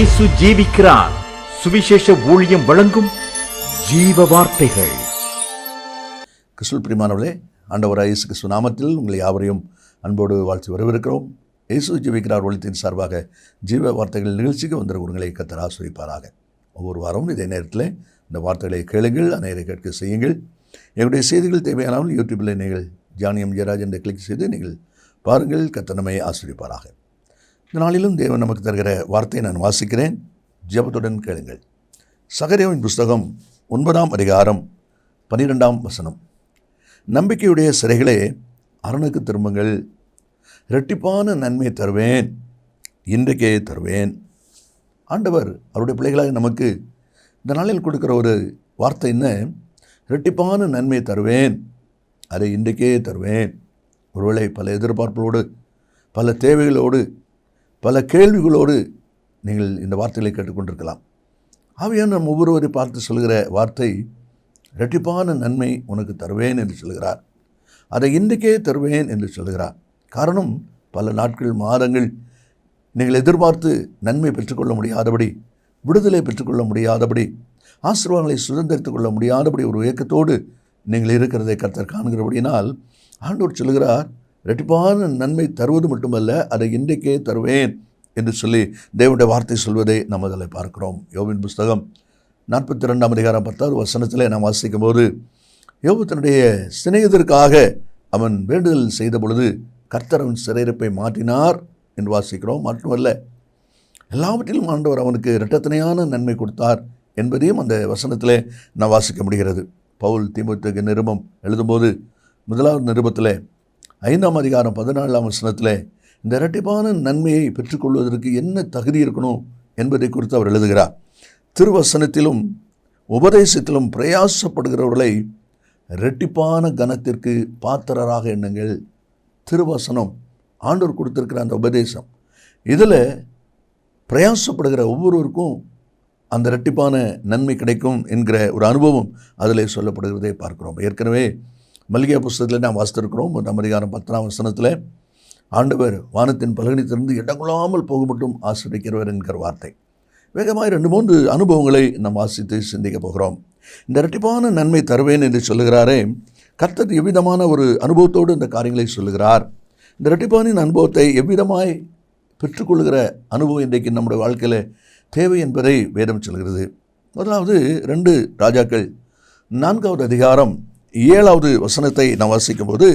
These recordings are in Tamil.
இயேசு ஜீவிக்கிறார். சுவிசேஷ ஊழியம் வழங்கும் ஜீவ வார்த்தைகள். கிறிஸ்துவில் பிரியமானவர்களே, ஆண்டவராகிய இயேசு கிறிஸ்து நாமத்தில் உங்களை யாவரையும் அன்போடு வாழ்த்தி வரவேற்கிறோம். இயேசு ஜீவிக்கிறார் ஒளித்தின் சார்பாக ஜீவ வார்த்தைகள் நிகழ்ச்சிக்கு வந்திருக்கிறவர்களை கர்த்தர் ஆசீர்வதிப்பாராக. ஒவ்வொரு வாரமும் இதே நேரத்தில் இந்த வார்த்தைகளை கேளுங்கள், அநேகரை கேட்க செய்யுங்கள். எங்களுடைய செய்திகள் தேவையானாலும் யூடியூப்பில் நீங்கள் ஜானியம் ஜெயராஜ் என்று கிளிக் செய்து நீங்கள் பாருங்கள். கர்த்தர் நம்மை ஆசீர்வதிப்பாராக. இந்த நாளிலும் தேவன் நமக்கு தருகிற வார்த்தையை நான் வாசிக்கிறேன். ஜெபத்துடன் கேளுங்கள். சகரியாவின் புஸ்தகம் 9ஆம் அதிகாரம் 12ஆம் வசனம். நம்பிக்கையுடைய சிறைகளே, அரணுக்கு திரும்புங்கள், இரட்டிப்பான நன்மை தருவேன், இன்றைக்கே தருவேன். ஆண்டவர் அவருடைய பிள்ளைகளாக நமக்கு இந்த நாளில் கொடுக்குற ஒரு வார்த்தை என்ன? இரட்டிப்பான நன்மை தருவேன், அதை இன்றைக்கே தருவேன். ஒருவேளை பல எதிர்பார்ப்புகளோடு, பல தேவைகளோடு, பல கேள்விகளோடு நீங்கள் இந்த வார்த்தைகளை கேட்டுக்கொண்டிருக்கலாம். ஆவியான நம் ஒவ்வொருவரை பார்த்து சொல்கிற வார்த்தை, இரட்டிப்பான நன்மை உனக்கு தருவேன் என்று சொல்கிறார். அதை இன்றைக்கே தருவேன் என்று சொல்கிறார். காரணம், பல நாட்கள், மாதங்கள் நீங்கள் எதிர்பார்த்து நன்மை பெற்றுக்கொள்ள முடியாதபடி, விடுதலை பெற்றுக்கொள்ள முடியாதபடி, ஆசீர்வாதங்களை சுதந்திரித்துக் கொள்ள முடியாதபடி ஒரு ஏக்கத்தோடு நீங்கள் இருக்கிறதை கர்த்தர் காண்கிறபடியினால் ஆண்டவர் சொல்கிறார், இரட்டிப்பான நன்மை தருவது மட்டுமல்ல, அதை இன்றைக்கே தருவேன் என்று சொல்லி தேவனுடைய வார்த்தை சொல்வதை நாம் அதில் பார்க்கிறோம். யோபின் புஸ்தகம் 42ஆம் அதிகாரம் 10வது வசனத்தில் நாம் வாசிக்கும் போது, யோபு தன்னுடைய சிநேகிதருக்காக அவன் வேண்டுதல் செய்த பொழுது கர்த்தர் அவன் சிறையிருப்பை மாற்றினார் என்று வாசிக்கிறோம். மட்டுமல்ல, எல்லாவற்றிலும் ஆண்டவர் அவனுக்கு இரட்டத்தனையான நன்மை கொடுத்தார் என்பதையும் அந்த வசனத்தில் நாம் வாசிக்க முடிகிறது. பவுல் தீமோத்தேயுக்கு நிருபம் எழுதும்போது 1வது நிருபத்தில் 5ஆம் அதிகாரம் 14ஆம் வசனத்தில் இந்த இரட்டிப்பான நன்மையை பெற்றுக்கொள்வதற்கு என்ன தகுதி இருக்கணும் என்பதை குறித்து அவர் எழுதுகிறார். திருவசனத்திலும் உபதேசத்திலும் பிரயாசப்படுகிறவர்களை இரட்டிப்பான கனத்திற்கு பாத்திரராக எண்ணுங்கள். திருவசனம், ஆண்டவர் கொடுத்திருக்கிற அந்த உபதேசம், இதில் பிரயாசப்படுகிற ஒவ்வொருவருக்கும் அந்த இரட்டிப்பான நன்மை கிடைக்கும் என்கிற ஒரு அனுபவம் அதில் சொல்லப்படுகிறதை பார்க்கிறோம். ஏற்கனவே மல்கியா புஸ்தகத்தில் நாம் வாசித்திருக்கிறோம். 1ஆம் அதிகாரம் 10ஆம் வசனத்தில் ஆண்டவர் வானத்தின் பலகணித்திலிருந்து இடங்கொள்ளாமல் போக மட்டும் ஆசீர்வதிக்கிறவர் என்கிற வார்த்தை. வேகமாக 2-3 அனுபவங்களை நாம் வாசித்து சிந்திக்க போகிறோம். இந்த இரட்டிப்பான நன்மை தருவேன் என்று சொல்லுகிறாரே, கர்த்தர் எவ்விதமான ஒரு அனுபவத்தோடு இந்த காரியங்களை சொல்லுகிறார். இந்த இரட்டிப்பானின் அனுபவத்தை எவ்விதமாய் பெற்றுக்கொள்கிற அனுபவம் இன்றைக்கு நம்முடைய வாழ்க்கையில் தேவை என்பதை வேதம் சொல்கிறது. முதலாவது 2 ராஜாக்கள் 4வது அதிகாரம் 7வது வசனத்தை நாம் வாசிக்கும் போது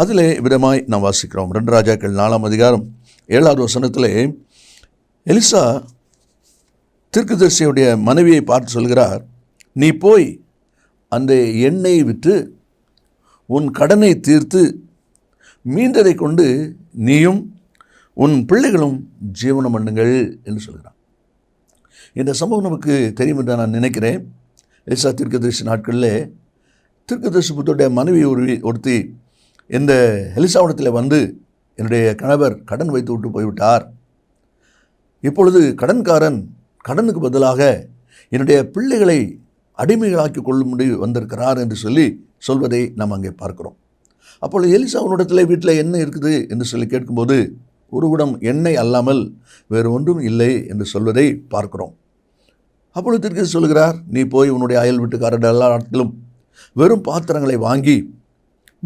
அதில் விதமாய் நாம் வாசிக்கிறோம். 2 ராஜாக்கள் 4ஆம் அதிகாரம் 7வது வசனத்தில் எலிசா தீர்க்கதரிசியுடைய மனைவியை பார்த்து சொல்கிறார், நீ போய் அந்த எண்ணெயை விற்று உன் கடனை தீர்த்து மீந்ததை கொண்டு நீயும் உன் பிள்ளைகளும் ஜீவனம் பண்ணுங்கள் என்று சொல்கிறார். இந்த சம்பவம் நமக்கு தெரியும் என்று நான் நினைக்கிறேன். எலிசா தீர்க்கதரிசி நாட்களில் தீர்க்கதரிசி புத்தருடைய மனைவி ஒருத்தி இந்த எலிசாவிடத்தில் வந்து, என்னுடைய கணவர் கடன் வைத்து விட்டு போய்விட்டார், இப்பொழுது கடன்காரன் கடனுக்கு பதிலாக என்னுடைய பிள்ளைகளை அடிமைகளாக்கி கொள்ளும்படி வந்திருக்கிறார் என்று சொல்வதை நாம் அங்கே பார்க்கிறோம். அப்பொழுது எலிசாவினிடத்தில் வீட்டில் என்ன இருக்குது என்று சொல்லி கேட்கும்போது, ஒரு குடம் எண்ணெய் அல்லாமல் வேறு ஒன்றும் இல்லை என்று சொல்வதை பார்க்கிறோம். அப்பொழுது தீர்க்கதரிசி சொல்கிறார், நீ போய் உன்னுடைய அயல் வீட்டுக்காரர்கள் எல்லா இடத்திலும் வெறும் பாத்திரங்களை வாங்கி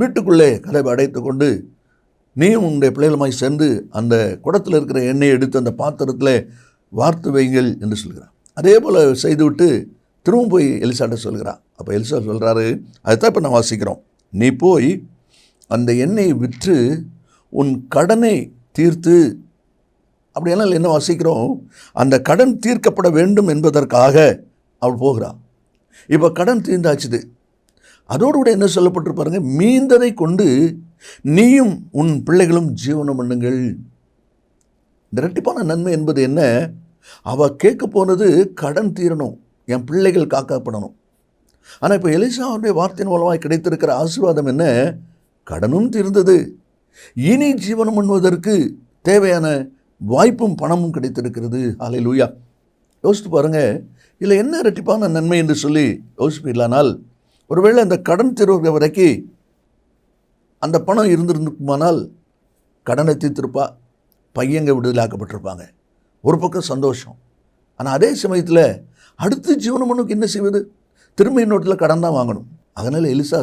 வீட்டுக்குள்ளே கதவை அடைத்து கொண்டு நீயும் உன்னுடைய பிள்ளைகளுமாய் சேர்ந்து அந்த குடத்தில் இருக்கிற எண்ணெயை எடுத்து அந்த பாத்திரத்தில் வார்த்து வைங்கள் என்று சொல்கிறார். அதே போல் செய்துவிட்டு திரும்ப போய் எலிசாட்ட சொல்கிறார். அப்போ எலிசா சொல்கிறாரு, அதுதான் இப்போ நான் வாசிக்கிறோம், நீ போய் அந்த எண்ணெயை விற்று உன் கடனை தீர்த்து. அப்படியானால் என்ன வாசிக்கிறோம்? அந்த கடன் தீர்க்கப்பட வேண்டும் என்பதற்காக அவள் போகிறாள். இப்போ கடன் தீர்ந்தாச்சுது. அதோடு கூட என்ன சொல்லப்பட்டு பாருங்க, மீந்ததை கொண்டு நீயும் உன் பிள்ளைகளும் ஜீவனம் பண்ணுங்கள். இந்த இரட்டிப்பான நன்மை என்பது என்ன? அவள் கேட்க போனது கடன் தீரணும், என் பிள்ளைகள் காக்கப்படணும். ஆனால் இப்போ எலிசாவுடைய வார்த்தையின் மூலமாக கிடைத்திருக்கிற ஆசீர்வாதம் என்ன? கடனும் தீர்ந்தது, இனி ஜீவனம் பண்ணுவதற்கு தேவையான வாய்ப்பும் பணமும் கிடைத்திருக்கிறது. ஹல்லேலூயா. யோசித்து பாருங்கள், இதில் என்ன இரட்டிப்பான நன்மை என்று சொல்லி யோசிப்பீர்களானால், ஒருவேளை அந்த கடன் தீர்வுகிற வரைக்கும் அந்த பணம் இருந்திருக்குமானால் கடனை தீர்த்திருப்பா, பையங்க விடுதலாக்கப்பட்டிருப்பாங்க. ஒரு பக்கம் சந்தோஷம், ஆனால் அதே சமயத்தில் அடுத்து ஜீவனம் ஒன்றுக்கு என்ன செய்வது? திரும்ப இன்னொருத்தில் கடன் தான் வாங்கணும். அதனால் எலிசா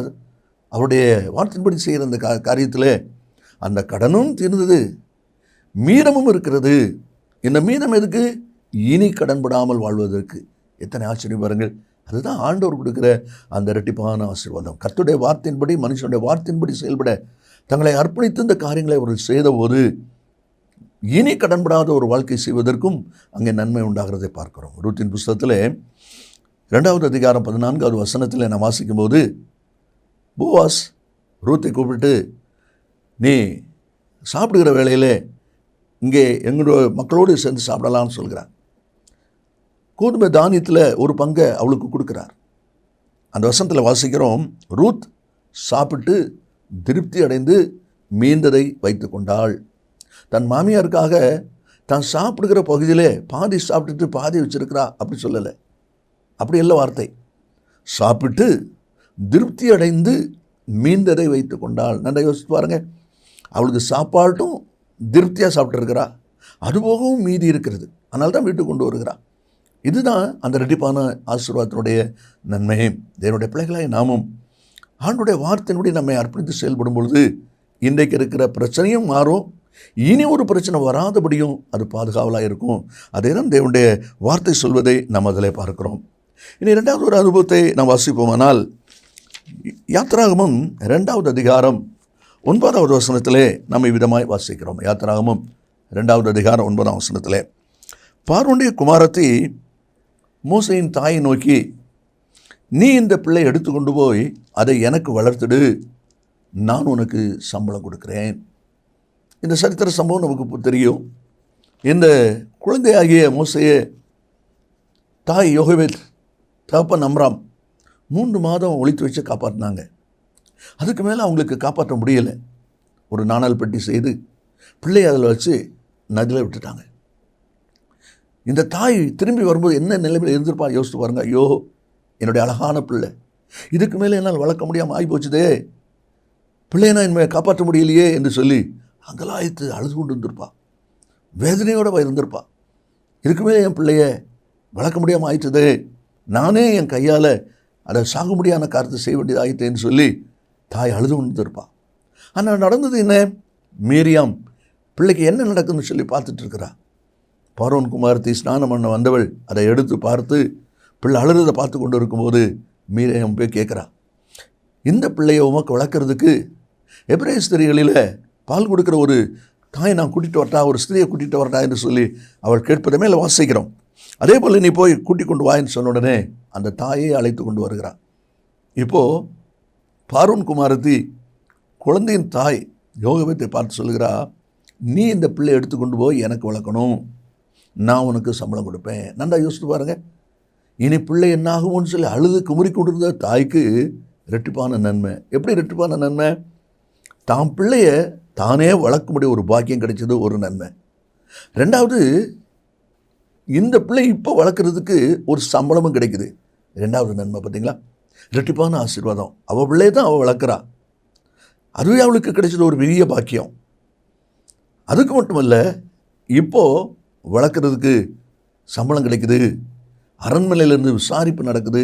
அவருடைய வார்த்தையின்படி செய்கிற அந்த காரியத்தில் அந்த கடனும் தீர்ந்தது, மீதமும் இருக்கிறது. இந்த மீதம் எதுக்கு? இனி கடன்படாமல் வாழ்வதற்கு. எத்தனை ஆச்சரியம் பாருங்கள். அதுதான் ஆண்டவர் கொடுக்குற அந்த இரட்டிப்பான ஆசீர்வாதம். கர்த்தருடைய வார்த்தையின்படி, மனுஷனுடைய வார்த்தையின்படி செயல்பட தங்களை அர்ப்பணித்து இந்த காரியங்களை அவர்கள் செய்தபோது இனி கடன்படாத ஒரு வாழ்க்கை செய்வதற்கும் அங்கே நன்மை உண்டாகிறதை பார்க்கிறோம். ரூத்தின் புஸ்தகத்தில் 2வது அதிகாரம் 14வது வசனத்தில் நான் வாசிக்கும்போது, போவாஸ் ரூத்தை கூப்பிட்டு, நீ சாப்பிடுகிற வேளையில் இங்கே எங்களோட மக்களோடு சேர்ந்து சாப்பிடலாம்னு சொல்கிறார். கோதுமை தானியத்தில் ஒரு பங்கை அவளுக்கு கொடுக்குறார். அந்த வசனத்தில் வாசிக்கிறோம், ரூத் சாப்பிட்டு திருப்தி அடைந்து மீந்ததை வைத்து கொண்டாள். தன் மாமியாருக்காக தான் சாப்பிடுகிற பகுதியிலே பாதி சாப்பிட்டுட்டு பாதி வச்சிருக்கிறா அப்படி சொல்லலை. அப்படி இல்லை வார்த்தை. சாப்பிட்டு திருப்தி அடைந்து மீந்ததை வைத்து கொண்டாள். நல்லா யோசித்து பாருங்கள். அவளுக்கு சாப்பாட்டும் திருப்தியாக சாப்பிட்டுருக்கிறா, அதுபோகவும் மீதி இருக்கிறது, அதனால தான் வீட்டுக்கு கொண்டு வருகிறா. இதுதான் அந்த இரட்டிப்பான ஆசீர்வாதத்தினுடைய நன்மை. தேவனுடைய பிள்ளைகளாய் நாமும் ஆண்டுடைய வார்த்தையினுடைய நம்மை அர்ப்பணித்து செயல்படும் பொழுது இன்றைக்கு இருக்கிற பிரச்சனையும் மாறும், இனி ஒரு பிரச்சனை வராதபடியும் அது பாதுகாவலாக இருக்கும். அதே தான் தேவனுடைய வார்த்தை சொல்வதை நாம் அதில் பார்க்கிறோம். இனி 2வது ஒரு அனுபவத்தை நாம் வாசிப்போமானால், யாத்திராகமம் 2வது அதிகாரம் 9வது வசனத்திலே நம்ம விதமாய் வாசிக்கிறோம். யாத்திராகமம் 2வது அதிகாரம் 9ஆம் வசனத்திலே, பார்வோனுடைய குமாரத்தி மோசேயின் தாயை நோக்கி, நீ இந்த பிள்ளை எடுத்துக்கொண்டு போய் அதை எனக்கு வளர்த்துடு, நான் உனக்கு சம்பளம் கொடுக்கிறேன். இந்த சரித்திர சம்பவம் நமக்கு தெரியும். இந்த குழந்தையாகிய மோசையை தாய் யோகவேத், தகப்பன் அம்ராம் 3 மாதம் ஒளித்து வச்சு காப்பாற்றினாங்க. அதுக்கு மேலே அவங்களுக்கு காப்பாற்ற முடியலை. ஒரு நாணல் பெட்டி செய்து பிள்ளையை அதில் வச்சு நதியில் விட்டுட்டாங்க. இந்த தாய் திரும்பி வரும்போது என்ன நிலைமையில் இருந்திருப்பா யோசித்து பாருங்க. ஐயோ, என்னுடைய அழகான பிள்ளை, இதுக்கு மேலே என்னால் வளர்க்க முடியாமல் ஆகி போச்சுதே, பிள்ளையை இனிமேல் காப்பாற்ற முடியலையே என்று சொல்லி அங்கலாய்த்து அழுது கொண்டு இருந்திருப்பா, வேதனையோடு இருந்திருப்பா. இதுக்கு மேலே என் பிள்ளைய வளர்க்க முடியாமல் ஆயிடுச்சதே, நானே என் கையால் அதை சாகுபடியான காரியத்தை செய்ய வேண்டியது ஆயிட்டேன்னு சொல்லி தாய் அழுது கொண்டு இருப்பா. ஆனால் நடந்தது என்ன? மீரியாம் பிள்ளைக்கு என்ன நடக்குதுன்னு சொல்லி பார்த்துட்டு இருக்கிறா. பார்வோன் குமாரத்தி ஸ்நானம் பண்ண வந்தவள் அதை எடுத்து பார்த்து பிள்ளை அழுறதை பார்த்து கொண்டு இருக்கும்போது மீரியாம் போய் கேட்குறா, இந்த பிள்ளையை உமக்கு வளர்க்குறதுக்கு எபிரேய ஸ்திரீகளில் பால் கொடுக்குற ஒரு தாயை நான் கூட்டிகிட்டு வரட்டா, ஒரு ஸ்திரியை கூட்டிகிட்டு வரட்டா என்று சொல்லி அவள் கேட்பதை மேலே வாசிக்கிறோம். அதே போல் நீ போய் கூட்டிக் கொண்டு வான்னு சொன்ன உடனே அந்த தாயை அழைத்து கொண்டு வருகிறான். இப்போது பார்வோன் குமாரத்தி குழந்தையின் தாய் யோகவேத்தை பார்த்து சொல்லுகிறா, நீ இந்த பிள்ளை எடுத்துக்கொண்டு போய் எனக்கு வளர்க்கணும், நான் உனக்கு சம்பளம் கொடுப்பேன். நன்றா யோசித்து பாருங்கள். இனி பிள்ளை என்ன ஆகும்னு சொல்லி அழுது குமுறி கொண்டிருந்த தாய்க்கு இரட்டிப்பான நன்மை. எப்படி இரட்டிப்பான நன்மை? தான் பிள்ளையை தானே வளர்க்க முடிய ஒரு பாக்கியம் கிடைச்சது ஒரு நன்மை. 2வது, இந்த பிள்ளை இப்போ வளர்க்குறதுக்கு ஒரு சம்பளமும் கிடைக்குது. 2வது நன்மை பார்த்தீங்களா? இரட்டிப்பான ஆசீர்வாதம். அவள் பிள்ளையை தான் அவள் வளர்க்குறா, அதுவே அவளுக்கு கிடைச்சது ஒரு பெரிய பாக்கியம். அதுக்கு மட்டுமல்ல, இப்போது வளர்க்குறதுக்கு சம்பளம் கிடைக்குது, அரண்மனையிலேருந்து விசாரிப்பு நடக்குது,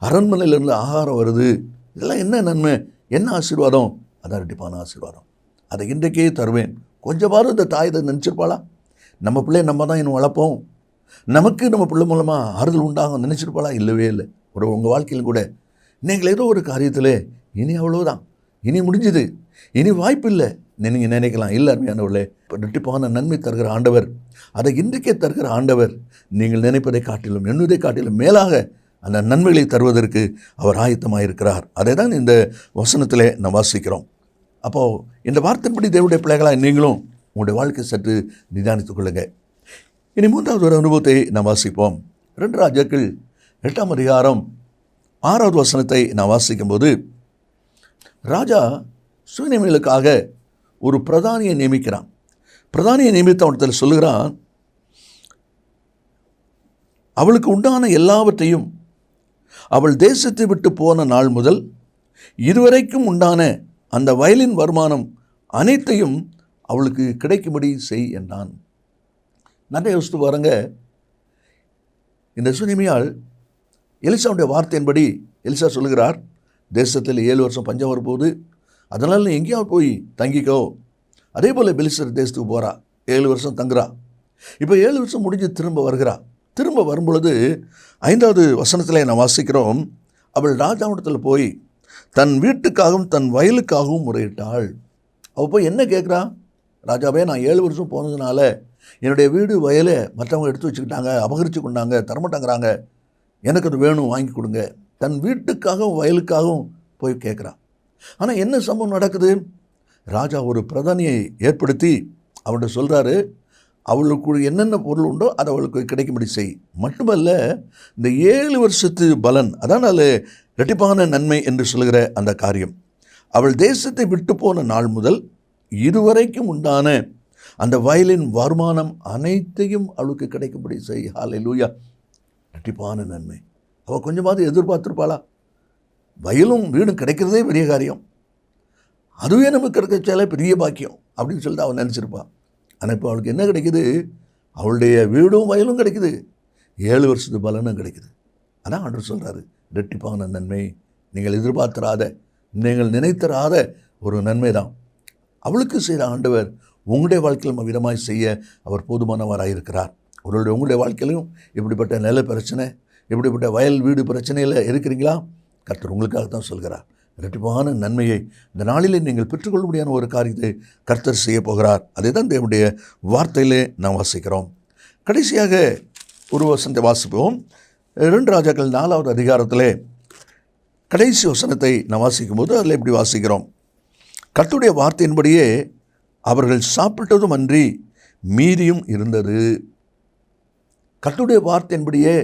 அரண்மனையிலேருந்து ஆகாரம் வருது. இதெல்லாம் என்ன நன்மை, என்ன ஆசீர்வாதம்? அதான் இரட்டிப்பான ஆசீர்வாதம். அதை இன்றைக்கே தருவேன். கொஞ்சமாவது இந்த தாய் இதை நினச்சிருப்பாளா? நம்ம பிள்ளையை நம்ம தான் இன்னும் வளர்ப்போம், நமக்கு நம்ம பிள்ளை மூலமாக ஆறுதல் உண்டாகும் நினச்சிருப்பாளா? இல்லவே இல்லை. உங்கள் வாழ்க்கையில் கூட நீங்கள் ஏதோ ஒரு காரியத்தில் இனி அவ்வளோதான், இனி முடிஞ்சுது, இனி வாய்ப்பு இல்லை நீங்கள் நினைக்கலாம். இல்லை அருமையானவர்களே, இரட்டிப்பான நன்மை தருகிற ஆண்டவர், அதை இன்றைக்கே தருகிற ஆண்டவர் நீங்கள் நினைப்பதை காட்டிலும் எண்ணுவதை காட்டிலும் மேலாக அந்த நன்மைகளை தருவதற்கு அவர் ஆயத்தமாக இருக்கிறார். அதை தான் இந்த வசனத்தில் நாம் வாசிக்கிறோம். அப்போது இந்த வார்த்தைப்படி தேவனுடைய பிள்ளைகளாக நீங்களும் உங்களுடைய வாழ்க்கை சற்று நிதானித்துக் கொள்ளுங்கள். இனி 3வது ஒரு அனுபவத்தை நாம் வாசிப்போம். 2 ராஜாக்கள் 8ஆம் அதிகாரம் 6வது வசனத்தை நாம் வாசிக்கும்போது, ராஜா சுயநிலைகளுக்காக ஒரு பிரதானியை நியமிக்கிறான். பிரதானியை நியமித்த அவனத்தில் சொல்லுகிறான், அவளுக்கு உண்டான எல்லாவற்றையும் அவள் தேசத்தை விட்டு போன நாள் முதல் இதுவரைக்கும் உண்டான அந்த வயலின் வருமானம் அனைத்தையும் அவளுக்கு கிடைக்கும்படி செய் என்றான். நிறைய யோசித்து பாருங்க. இந்த சுனேமியால் எலிசாவுடைய வார்த்தையின்படி எலிசா சொல்லுகிறார், தேசத்தில் 7 வருஷம் பஞ்சம் வரப்போகுது, அதனால் நீ எங்கேயாவது போய் தங்கிக்கோ. அதே போல் பெலிஸ்தர் தேசத்துக்கு போகிறா, 7 வருஷம் தங்குறா. இப்போ 7 வருஷம் முடிஞ்சு திரும்ப வருகிறா. திரும்ப வரும்பொழுது 5வது வசனத்தில் நான் வாசிக்கிறோம், அவள் ராஜாவிடத்தில் போய் தன் வீட்டுக்காகவும் தன் வயலுக்காகவும் முறையிட்டாள். அவள் போய் என்ன கேட்குறா? ராஜாவே, நான் 7 வருஷம் போனதுனால என்னுடைய வீடு வயலை மற்றவங்க எடுத்து வச்சுக்கிட்டாங்க, அபகரித்து கொண்டாங்க, தரமாட்டேங்கிறாங்க, எனக்கு அது வேணும், வாங்கி கொடுங்க. தன் வீட்டுக்காகவும் வயலுக்காகவும் போய் கேட்குறா. ஆனால் என்ன சம்பவம் நடக்குது? ராஜா ஒரு பிரதானியை ஏற்படுத்தி அவன்கிட்ட சொல்கிறாரு, அவளுக்கு என்னென்ன பொருள் உண்டோ அதை அவளுக்கு கிடைக்கும்படி செய். மட்டுமல்ல, இந்த 7 வருஷத்து பலன், அதனால் இரட்டிப்பான நன்மை என்று சொல்கிற அந்த காரியம், அவள் தேசத்தை விட்டு போன நாள் முதல் இதுவரைக்கும் உண்டான அந்த வயலின் வருமானம் அனைத்தையும் அவளுக்கு கிடைக்கும்படி செய். ஹல்லேலூயா! இரட்டிப்பான நன்மை. அவள் கொஞ்சமாவது எதிர்பார்த்துருப்பாளா? வயலும் வீடும் கிடைக்கிறதே பெரிய காரியம், அதுவே நமக்கு கிடைச்சாலே பெரிய பாக்கியம் அப்படின்னு சொல்லிட்டு அவன் நினச்சிருப்பாள். ஆனால் இப்போ அவளுக்கு என்ன கிடைக்குது? அவளுடைய வீடும் வயலும் கிடைக்குது, 7 வருஷத்து பலனும் கிடைக்குது. அதான் ஆண்டவர் சொல்கிறாரு, இரட்டிப்பான நன்மை. நீங்கள் எதிர்பார்த்தராத, நீங்கள் நினைத்தராத ஒரு நன்மை தான் அவளுக்கு செய்கிற ஆண்டவர் உங்களுடைய வாழ்க்கையில் விதமாய் செய்ய அவர் போதுமானவராக இருக்கிறார். உங்களுடைய வாழ்க்கையிலும் இப்படிப்பட்ட நில பிரச்சனை, இப்படிப்பட்ட வயல் வீடு பிரச்சனையில் இருக்கிறீங்களா? கர்த்தர் உங்களுக்காக தான் சொல்கிறார். இரட்டிப்பான நன்மையை இந்த நாளிலே நீங்கள் பெற்றுக்கொள்ள முடியாத ஒரு காரியத்தை கர்த்தர் செய்ய போகிறார். அதை தான் தேவனுடைய வார்த்தையிலே நாம் வாசிக்கிறோம். கடைசியாக ஒரு வசனத்தை வாசிப்போம். 2 ராஜாக்கள் 4வது அதிகாரத்திலே கடைசி வசனத்தை நாம் வாசிக்கும்போது அதில் எப்படி வாசிக்கிறோம்? கர்த்தருடைய வார்த்தையின்படியே அவர்கள் சாப்பிட்டதும் அன்றி மீதியும் இருந்தது. கர்த்தருடைய வார்த்தையின்படியே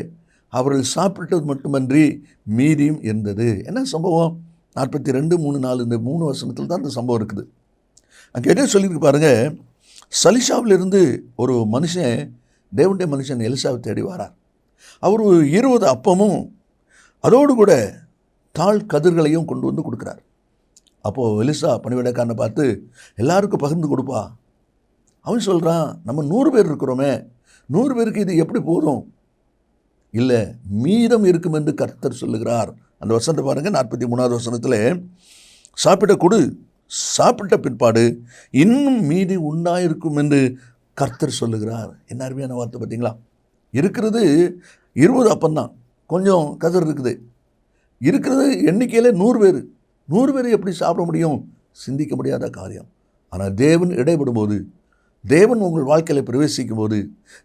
அவர்கள் சாப்பிட்டது மட்டுமன்றி மீதியும் இருந்தது. என்ன சம்பவம்? 42, 3, 4 இந்த 3 வசனத்தில் தான் இந்த சம்பவம் இருக்குது. அங்கே என்ன சொல்லியிருக்கு பாருங்கள். சலிஷாவிலிருந்து ஒரு மனுஷன், தேவனுடைய மனுஷன் எலிசாவை தேடி வரார். அவர் 20 அப்பமும் அதோடு கூட தாழ் கதிர்களையும் கொண்டு வந்து கொடுக்குறார். அப்போது எலிசா பணிவிடைக்காரனை பார்த்து, எல்லாருக்கும் பகிர்ந்து கொடுப்பா. அவன் சொல்கிறான், நம்ம 100 பேர் இருக்கிறோமே, 100 பேருக்கு இது எப்படி போதும்? இல்லை, மீதம் இருக்கும் என்று கர்த்தர் சொல்லுகிறார். அந்த வசனத்தை பாருங்கள். 43வது வசனத்தில், சாப்பிட்ட கொடு, சாப்பிட்ட பிற்பாடு இன்னும் மீதி உண்டாயிருக்கும் என்று கர்த்தர் சொல்லுகிறார். என்ன அருமையான வார்த்தை பார்த்தீங்களா? இருக்கிறது 20 அப்பந்தான், கொஞ்சம் கதிர் இருக்குது. இருக்கிறது எண்ணிக்கையில் 100 பேர். 100 பேர் எப்படி சாப்பிட முடியும்? சிந்திக்க முடியாத காரியம். ஆனால் தேவன் இடைபடும் போது, தேவன் உங்கள் வாழ்க்கையில் பிரவேசிக்கும் போது,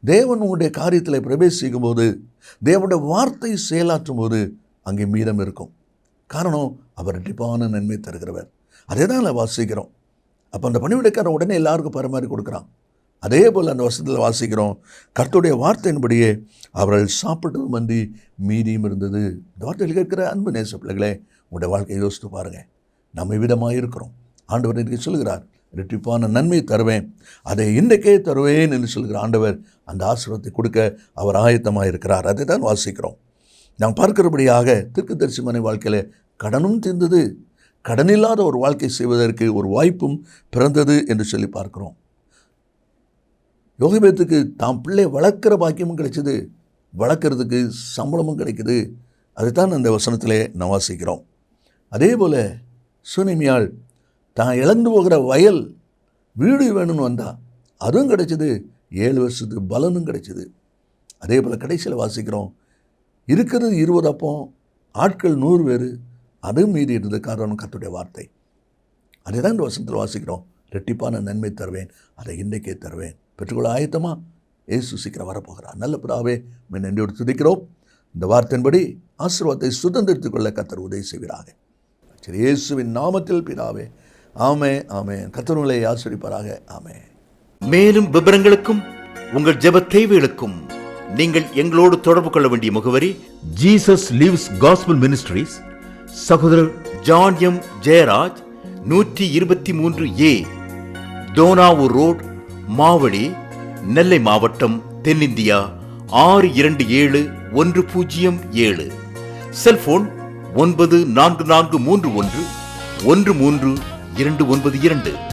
தேவன் உங்களுடைய காரியத்தில் பிரவேசிக்கும் போது, தேவனுடைய வார்த்தை செயலாற்றும் போது அங்கே மீதம் இருக்கும். காரணம், அவர் இரட்டிப்பான நன்மை தருகிறவர். அதே தான் வாசிக்கிறோம். அப்போ அந்த பணிவிடைக்காரன் உடனே எல்லாருக்கும் பரிமாறி கொடுக்குறான். அதே போல் அந்த வசனத்தில் வாசிக்கிறோம், கர்த்தருடைய வார்த்தையின்படியே அவர்கள் சாப்பிட்டதும் அன்றி மீதியும் இருந்தது. இந்த வார்த்தையில் கேட்கிற அன்பு நேச பிள்ளைகளே, உங்களுடைய வாழ்க்கையை யோசித்து பாருங்கள். நம்ம விதமாக இருக்கிறோம். ஆண்டவர் இன்றைக்கு சொல்கிறார், இரட்டிப்பான நன்மை தருவேன், அதை இன்றைக்கே தருவேன் என்று சொல்கிற ஆண்டவர் அந்த ஆசீர்வாதத்தை கொடுக்க அவர் ஆயத்தமாக இருக்கிறார். அதை தான் வாசிக்கிறோம். நாம் பார்க்கிறபடியாக தீர்க்கதரிசி மனை வாழ்க்கையில் கடனும் தீர்ந்தது, கடனில்லாத ஒரு வாழ்க்கை செய்வதற்கு ஒரு வாய்ப்பும் பிறந்தது என்று சொல்லி பார்க்கிறோம். யோகபேத்துக்கு தாம் பிள்ளை வளர்க்குற பாக்கியமும் கிடைச்சிது, வளர்க்குறதுக்கு சம்பளமும் கிடைக்குது. அதுதான் அந்த வசனத்திலே நாம் வாசிக்கிறோம். அதே போல் சுனேமியாள் தான் இழந்து போகிற வயல் வீடு வேணும்னு வந்தா, அதுவும் கிடைச்சிது, 7 வருஷத்துக்கு பலனும் கிடைச்சிது. அதே போல் கடைசியில் வாசிக்கிறோம், இருக்கிறது 20 அப்பம், ஆட்கள் 100 பேர், அதுவும் மீறி இருந்தது. காரணம் கர்த்தருடைய வார்த்தை. அதே தான் இந்த வசனத்தில் வாசிக்கிறோம், இரட்டிப்பான நன்மை தருவேன், அதை இன்றைக்கே தருவேன். பெற்றுக்கொள்ள ஆயத்தமா? இயேசு சீக்கிரம் வரப்போகிறார். நல்ல பிதாவே, நன்றியோடு துதிக்கிறோம். இந்த வார்த்தையின்படி ஆசீர்வாதத்தை சுதந்திரித்துக் கொள்ள கர்த்தர் உதவி செய்வீராக. சரி, இயேசுவின் நாமத்தில் பிதாவே, ஆமே ஆமே. கர்த்தர் உங்களை ஆசீர்வதிப்பாராக. ஆமே. மேலும் விவரங்களுக்கும் உங்கள் ஜெப தேவைகளுக்கும் நீங்கள் எங்களோடு தொடர்பு கொள்ள வேண்டிய முகவரி, ஜீசஸ் லிவ்ஸ் காஸ்பல் மினிஸ்ட்ரீஸ், சகோதரர் John M Jeyaraj, 123A Dohnavur road, Mavadi, Nellai மாவட்டம், தென்னிந்தியா 627107. செல்போன் 9443113292.